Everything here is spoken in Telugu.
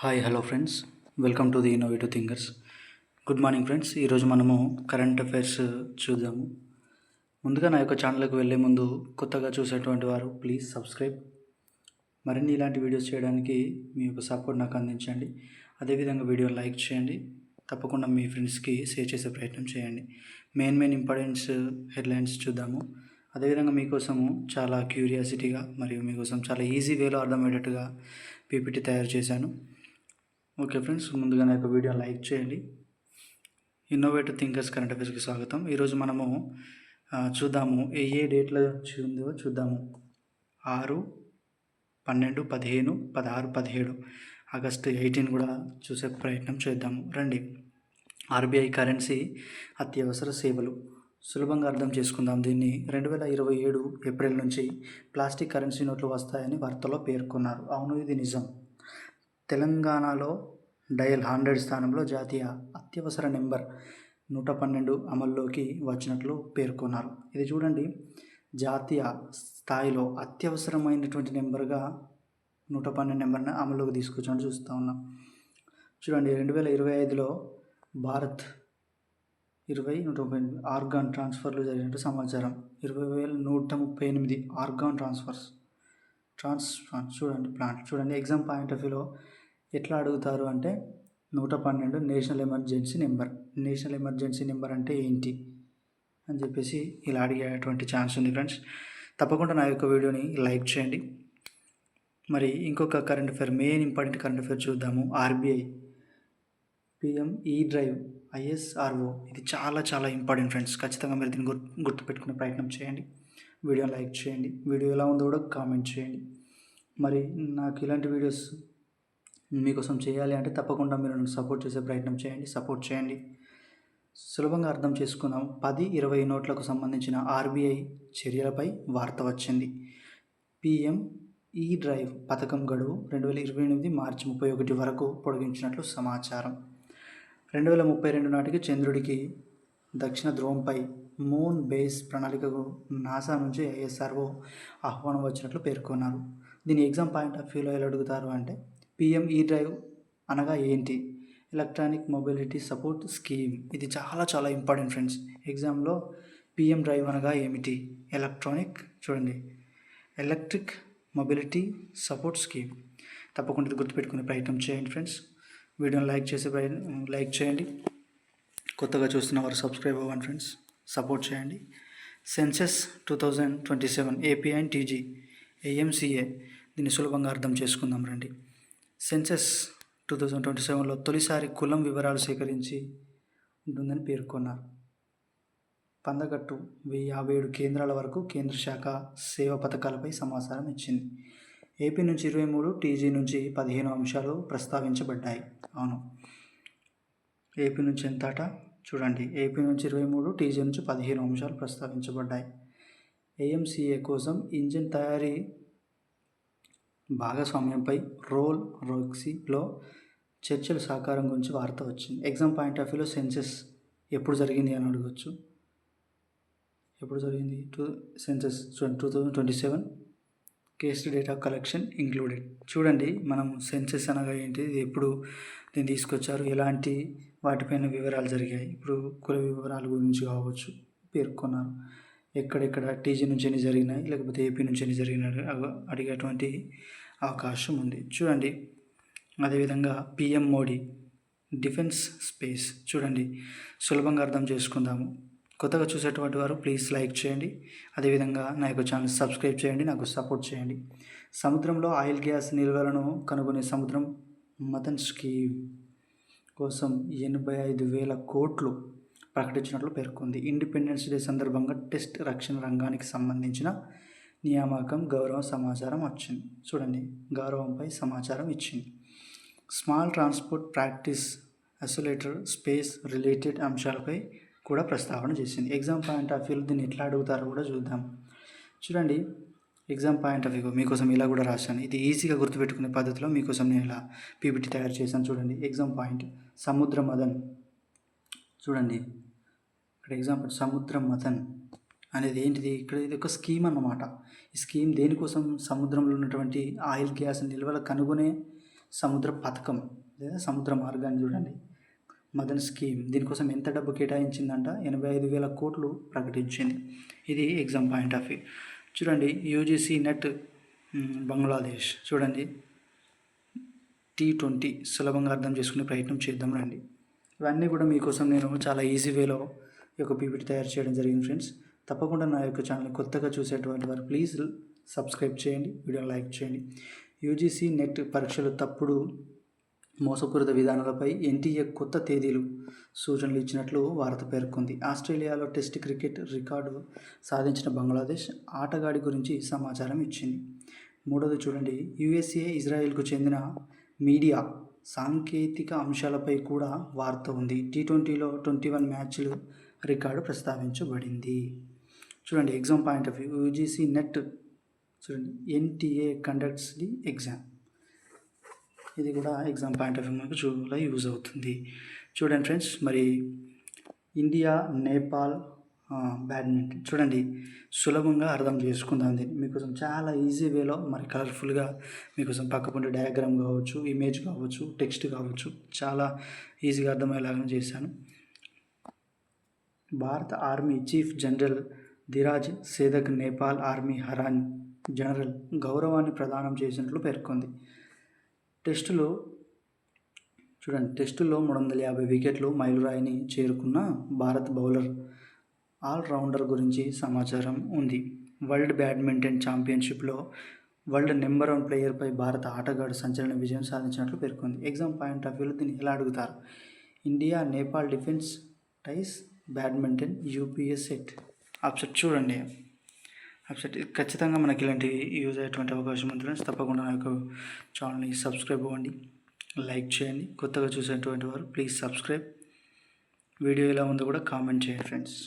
Hi hello friends, welcome to the innovative thinkers. Good morning friends. ఈరోజు మనము కరెంట్ అఫైర్స్ చూద్దాము. ముందుగా నా యొక్క ఛానల్కి వెళ్ళే ముందు కొత్తగా చూసేటువంటి వారు ప్లీజ్ సబ్స్క్రైబ్. మరిన్ని ఇలాంటి వీడియోస్ చేయడానికి మీ యొక్క సపోర్ట్ నాకు అందించండి. అదేవిధంగా వీడియో లైక్ చేయండి. తప్పకుండా మీ ఫ్రెండ్స్కి షేర్ చేసే ప్రయత్నం చేయండి. మెయిన్ ఇంపార్టెన్స్ హెడ్లైన్స్ చూద్దాము. అదేవిధంగా మీకోసము చాలా క్యూరియాసిటీగా మరియు మీకోసం చాలా ఈజీ వేలో అర్థమయ్యేటట్టుగా పీపీటీ తయారు చేశాను. ఓకే ఫ్రెండ్స్, ముందుగా నా యొక్క వీడియో లైక్ చేయండి. ఇన్నోవేటివ్ థింకర్స్ కరెంట్ అఫైర్స్కి స్వాగతం. ఈరోజు మనము చూద్దాము ఏ డేట్లో ఉందో చూద్దాము. 6, 12, 15, 16, 17 ఆగస్టు 18 కూడా చూసే ప్రయత్నం చేద్దాము రండి. ఆర్బీఐ కరెన్సీ అత్యవసర సేవలు సులభంగా అర్థం చేసుకుందాం. దీన్ని 2027 ఏప్రిల్ నుంచి ప్లాస్టిక్ కరెన్సీ నోట్లు వస్తాయని వార్తలో పేర్కొన్నారు. అవును, ఇది నిజం. తెలంగాణలో డయల్ 100 స్థానంలో జాతీయ అత్యవసర నెంబర్ 112 అమల్లోకి వచ్చినట్లు పేర్కొన్నారు. ఇది చూడండి, జాతీయ స్థాయిలో అత్యవసరమైనటువంటి నెంబర్గా 112 నెంబర్ని అమల్లోకి తీసుకొచ్చామని చూస్తూ ఉన్నాం. చూడండి, 2025లో భారత్ 138 ఆర్గాన్ ట్రాన్స్ఫర్లు జరిగినట్టు సమాచారం. 20,138 ఆర్గాన్ ట్రాన్స్ఫర్స్ చూడండి. ప్లాంట్ చూడండి. ఎగ్జామ్ పాయింట్ ఆఫ్ వ్యూలో ఎట్లా అడుగుతారు అంటే 112 national emergency number. National emergency number అంటే ఏంటి అని చెప్పేసి ఇలా అడిగేటువంటి ఛాన్స్ ఉంది ఫ్రెండ్స్. తప్పకుండా నా యొక్క వీడియోని లైక్ చేయండి. మరి ఇంకొక current affair, main important current affair చూద్దాము. ఆర్బీఐ పిఎం ఈ డ్రైవ్ ISRO ఇది చాలా ఇంపార్టెంట్ ఫ్రెండ్స్. ఖచ్చితంగా మీరు దీన్ని గుర్తుపెట్టుకునే ప్రయత్నం చేయండి. వీడియో లైక్ చేయండి. వీడియో ఎలా ఉందో కూడా కామెంట్ చేయండి. మరి నాకు ఇలాంటి వీడియోస్ మీకోసం చేయాలి అంటే తప్పకుండా మీరు నన్ను సపోర్ట్ చేసే ప్రయత్నం చేయండి. సపోర్ట్ చేయండి. సులభంగా అర్థం చేసుకుందాం. 10-20 నోట్లకు సంబంధించిన ఆర్బీఐ చర్యలపై వార్త వచ్చింది. పిఎం ఈ డ్రైవ్ పథకం గడువు 2028 మార్చి 31 వరకు పొడిగించినట్లు సమాచారం. 2032 నాటికి చంద్రుడికి దక్షిణ ధ్రువంపై మూన్ బేస్ ప్రణాళికకు నాసా నుంచి ISRO ఆహ్వానం వచ్చినట్లు పేర్కొన్నారు. దీని ఎగ్జామ్ పాయింట్ ఆఫ్ వ్యూలో ఎలా అడుగుతారు అంటే పిఎం ఈ డ్రైవ్ అనగా ఏంటి? Electronic mobility support scheme. ఇది చాలా ఇంపార్టెంట్ ఫ్రెండ్స్. ఎగ్జామ్లో పిఎం డ్రైవ్ అనగా ఏమిటి? Electric mobility support scheme. తప్పకుండా ఇది గుర్తుపెట్టుకునే ప్రయత్నం చేయండి ఫ్రెండ్స్. వీడియోని లైక్ చేయండి. కొత్తగా చూస్తున్న వారు సబ్స్క్రైబ్ అవ్వండి ఫ్రెండ్స్. సపోర్ట్ చేయండి. Census 2027 AP and TG AMCA దీన్ని సులభంగా అర్థం చేసుకుందాం రండి. సెన్సెస్ 2027లో తొలిసారి కులం వివరాలు సేకరించి ఉంటుందని పేర్కొన్నారు. పందగట్టు 1057 కేంద్రాల వరకు కేంద్ర శాఖ సేవా పథకాలపై సమాచారం ఇచ్చింది. ఏపీ నుంచి 23, టీజీ నుంచి 15 అంశాలు ప్రస్తావించబడ్డాయి. అవును, ఏపీ నుంచి ఎంతట చూడండి. ఏపీ నుంచి 23, టీజీ నుంచి 15 అంశాలు ప్రస్తావించబడ్డాయి. AMCA కోసం ఇంజిన్ తయారీ భాగస్వామ్యంపై రోల్స్లో చర్చలు సహకారం గురించి వార్త వచ్చింది. ఎగ్జామ్ పాయింట్ ఆఫ్ వ్యూలో సెన్సెస్ ఎప్పుడు జరిగింది అని అడగవచ్చు. ఎప్పుడు జరిగింది? Census 2027 case data collection included. చూడండి, మనం సెన్సెస్ అనగా ఏంటి, ఎప్పుడు దీన్ని తీసుకొచ్చారు, ఎలాంటి వాటిపైన వివరాలు జరిగాయి. ఇప్పుడు కుల వివరాల గురించి కావచ్చు పేర్కొన్నారు. ఎక్కడెక్కడ టీజీ నుంచి ఎన్ని జరిగినాయి, లేకపోతే ఏపీ నుంచి ఎన్ని జరిగినాయి అడిగేటువంటి అవకాశం ఉంది. చూడండి, అదేవిధంగా పిఎం మోడీ డిఫెన్స్ స్పేస్. చూడండి, సులభంగా అర్థం చేసుకుందాము. కొత్తగా చూసేటువంటి వారు ప్లీజ్ లైక్ చేయండి. అదేవిధంగా నా యొక్క ఛానల్ సబ్స్క్రైబ్ చేయండి, నాకు సపోర్ట్ చేయండి. సముద్రంలో ఆయిల్ గ్యాస్ నిల్వలను కనుగొనే సముద్రం మథన్ స్కీమ్ కోసం 85,000 కోట్లు ప్రకటించినట్లు పేర్కొంది. ఇండిపెండెన్స్ డే సందర్భంగా టెస్ట్ రక్షణ రంగానికి సంబంధించిన నియామకం గౌరవ సమాచారం వచ్చింది. చూడండి, గౌరవంపై సమాచారం ఇచ్చింది. స్మాల్ ట్రాన్స్పోర్ట్ ప్రాక్టీస్ అసోలేటర్ స్పేస్ రిలేటెడ్ అంశాలపై కూడా ప్రస్తావన చేసింది. ఎగ్జామ్ పాయింట్ ఆఫ్ వ్యూలో దీన్ని ఎట్లా అడుగుతారో కూడా చూద్దాం. చూడండి, ఎగ్జామ్ పాయింట్ ఆఫ్ వ్యూ మీకోసం ఇలా కూడా రాశాను. ఇది ఈజీగా గుర్తుపెట్టుకునే పద్ధతిలో మీకోసం నేను ఇలా పీపీటీ తయారు చేశాను. చూడండి, ఎగ్జామ్ పాయింట్ సముద్ర మథన్. చూడండి, ఇక్కడ ఎగ్జాంపుల్ సముద్ర మథన్ అనేది ఏంటిది? ఇక్కడ ఇది ఒక స్కీమ్ అన్నమాట. ఈ స్కీమ్ దేనికోసం? సముద్రంలో ఉన్నటువంటి ఆయిల్ గ్యాస్ నిల్వలు కనుగొనే సముద్ర పథకం లేదా సముద్ర మార్గాన్ని చూడండి. మదన్ స్కీమ్ దీనికోసం ఎంత డబ్బు కేటాయించిందంట 85,000 కోట్లు ప్రకటించింది. ఇది ఎగ్జామ్ పాయింట్ ఆఫ్ వ్యూ. చూడండి యూజీసీ నెట్ బంగ్లాదేశ్ చూడండి T20 సులభంగా అర్థం చేసుకునే ప్రయత్నం చేద్దాం రండి. ఇవన్నీ కూడా మీకోసం నేను చాలా ఈజీ వేలో ఈ యొక్క పీపీటీ తయారు చేయడం జరిగింది ఫ్రెండ్స్. తప్పకుండా నా యొక్క ఛానల్ కొత్తగా చూసేటువంటి వారు ప్లీజ్ సబ్స్క్రైబ్ చేయండి, వీడియోని లైక్ చేయండి. యూజీసీ నెట్ పరీక్షలు తప్పుడు మోసపూరిత విధానాలపై ఎన్టీఏ కొత్త తేదీలు సూచనలు ఇచ్చినట్లు వార్త పేర్కొంది. ఆస్ట్రేలియాలో టెస్ట్ క్రికెట్ రికార్డు సాధించిన బంగ్లాదేశ్ ఆటగాడి గురించి సమాచారం ఇచ్చింది. మూడోది చూడండి యుఎస్ఏ ఇజ్రాయెల్కు చెందిన మీడియా సాంకేతిక అంశాలపై కూడా వార్త ఉంది. T20లో 21 మ్యాచ్లు రికార్డు ప్రస్తావించబడింది. చూడండి exam point of view. UGC net చూడండి ఎన్టీఏ కండక్ట్స్ ది ఎగ్జామ్. ఇది కూడా ఎగ్జామ్ పాయింట్ ఆఫ్ వ్యూ మనకు చాలా యూజ్ అవుతుంది. చూడండి ఫ్రెండ్స్, మరి ఇండియా నేపాల్ బ్యాడ్మింటన్ చూడండి సులభంగా అర్థం చేసుకుందాం. దీన్ని మీకోసం చాలా ఈజీ వేలో మరి కలర్ఫుల్గా మీకోసం పక్కపుండే డయాగ్రామ్ కావచ్చు, ఇమేజ్ కావచ్చు, టెక్స్ట్ కావచ్చు చాలా ఈజీగా అర్థమయ్యేలాగా చేశాను. భారత ఆర్మీ చీఫ్ జనరల్ ధిరాజ్ సేదక్ నేపాల్ ఆర్మీ హరాన్ జనరల్ గౌరవాన్ని ప్రదానం చేసినట్లు పేర్కొంది. టెస్టులో 350 వికెట్లు మైలురాయిని చేరుకున్న భారత్ బౌలర్ ఆల్రౌండర్ గురించి సమాచారం ఉంది. వరల్డ్ బ్యాడ్మింటన్ ఛాంపియన్షిప్లో వరల్డ్ నెంబర్ 1 ప్లేయర్పై భారత ఆటగాడు సంచలన విజయం సాధించినట్లు పేర్కొంది. ఎగ్జామ్ పాయింట్ ఆఫ్ వ్యూలో దీన్ని ఎలా అడుగుతారు? India Nepal defence టైస్ badminton UPS set upset. చూడండి అప్సెట్ ఖచ్చితంగా మనకి ఇలాంటివి యూజ్ అయ్యేటువంటి అవకాశం ఉంది ఫ్రెండ్స్. తప్పకుండా నాకు ఛానల్ని సబ్స్క్రైబ్ అవ్వండి, లైక్ చేయండి. కొత్తగా చూసేటువంటి వారు ప్లీజ్ సబ్స్క్రైబ్. వీడియో ఎలా ఉందో కూడా కామెంట్ చేయండి ఫ్రెండ్స్.